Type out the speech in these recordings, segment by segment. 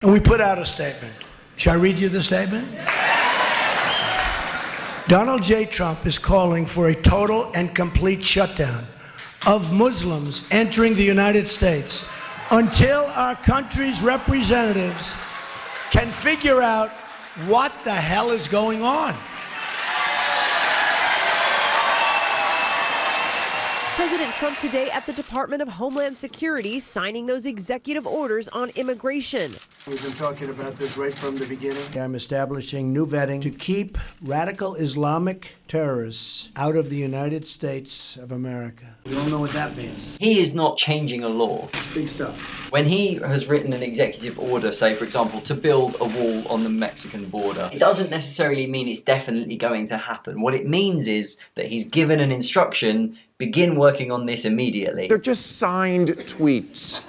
And we put out a statement. Shall I read you the statement? Donald J. Trump is calling for a total and complete shutdown of Muslims entering the United States until our country's representatives can figure out what the hell is going on. President Trump today at the Department of Homeland Security signing those executive orders on immigration. We've been talking about this right from the beginning. I'm establishing new vetting to keep radical Islamic terrorists out of the United States of America. We all know what that means. He is not changing a law. It's big stuff. When he has written an executive order, say for example, to build a wall on the Mexican border, it doesn't necessarily mean it's definitely going to happen. What it means is that he's given an instruction, begin working on this immediately. They're just signed tweets.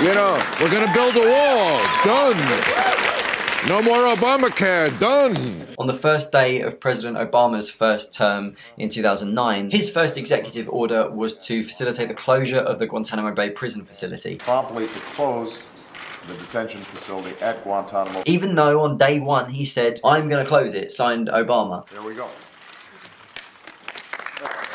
You know, we're gonna build a wall, done. No more Obamacare, done. On the first day of President Obama's first term in 2009, his first executive order was to facilitate the closure of the Guantanamo Bay prison facility. Promptly to close the detention facility at Guantanamo. Even though on day one he said, I'm going to close it, signed Obama. There we go.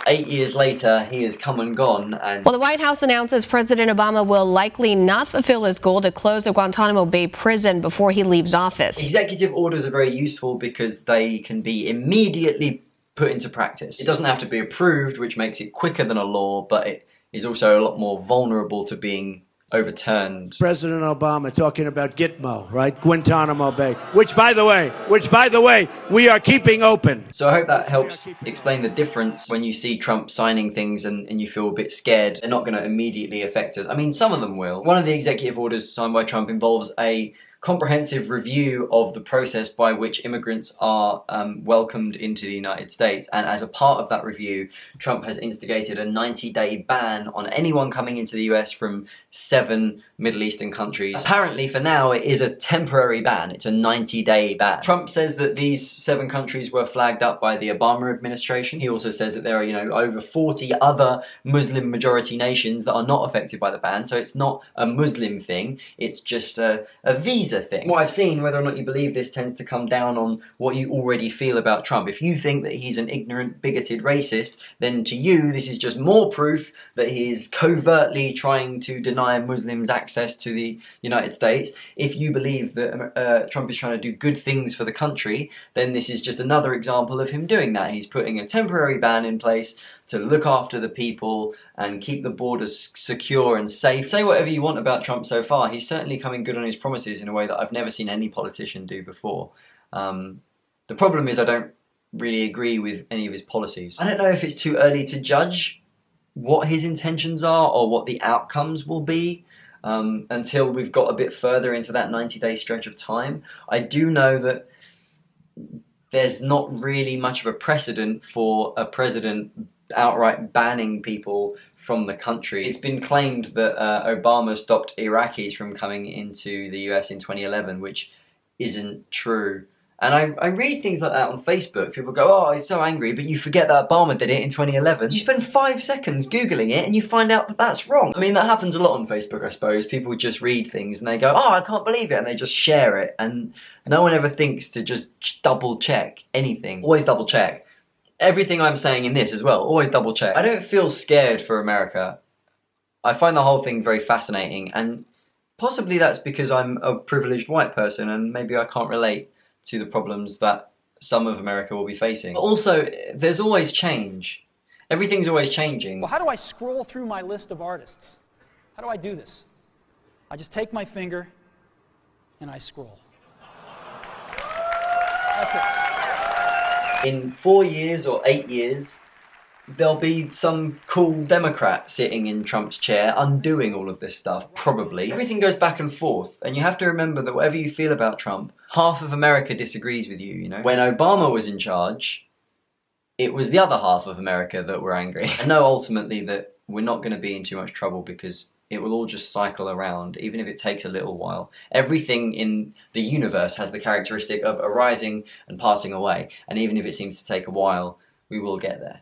8 years later, he has come and gone, and well, the White House announces President Obama will likely not fulfill his goal to close the Guantanamo Bay prison before he leaves office. Executive orders are very useful because they can be immediately put into practice. It doesn't have to be approved, which makes it quicker than a law, but it is also a lot more vulnerable to being overturned. President Obama talking about Gitmo, right? Guantanamo Bay, which by the way, we are keeping open. So I hope that helps explain the difference when you see Trump signing things and you feel a bit scared. They're not going to immediately affect us. I mean, some of them will. One of the executive orders signed by Trump involves a comprehensive review of the process by which immigrants are welcomed into the United States. And as a part of that review, Trump has instigated a 90-day ban on anyone coming into the US from 7 Middle Eastern countries. Apparently, for now, it is a temporary ban. It's a 90-day ban. Trump says that these 7 countries were flagged up by the Obama administration. He also says that there are, over 40 other Muslim majority nations that are not affected by the ban. So it's not a Muslim thing. It's just a visa thing. What I've seen, whether or not you believe this, tends to come down on what you already feel about Trump. If you think that he's an ignorant, bigoted racist, then to you, this is just more proof that he is covertly trying to deny Muslims access to the United States. If you believe that Trump is trying to do good things for the country, then this is just another example of him doing that. He's putting a temporary ban in place to look after the people and keep the borders secure and safe. Say whatever you want about Trump so far, he's certainly coming good on his promises in a way that I've never seen any politician do before. The problem is I don't really agree with any of his policies. I don't know if it's too early to judge what his intentions are or what the outcomes will be until we've got a bit further into that 90-day stretch of time. I do know that there's not really much of a precedent for a president outright banning people from the country. It's been claimed that Obama stopped Iraqis from coming into the US in 2011, which isn't true. And I read things like that on Facebook. People go, oh, he's so angry, but you forget that Obama did it in 2011. You spend 5 seconds Googling it and you find out that that's wrong. I mean, that happens a lot on Facebook, I suppose. People just read things and they go, oh, I can't believe it, and they just share it. And no one ever thinks to just double check anything. Always double check. Everything I'm saying in this as well, always double check. I don't feel scared for America. I find the whole thing very fascinating, and possibly that's because I'm a privileged white person and maybe I can't relate to the problems that some of America will be facing. But also, there's always change. Everything's always changing. Well, how do I scroll through my list of artists? How do I do this? I just take my finger and I scroll. That's it. In 4 years or 8 years, there'll be some cool Democrat sitting in Trump's chair undoing all of this stuff, probably. Everything goes back and forth, and you have to remember that whatever you feel about Trump, half of America disagrees with you, When Obama was in charge, it was the other half of America that were angry. I know ultimately that we're not going to be in too much trouble because it will all just cycle around, even if it takes a little while. Everything in the universe has the characteristic of arising and passing away, and even if it seems to take a while, we will get there.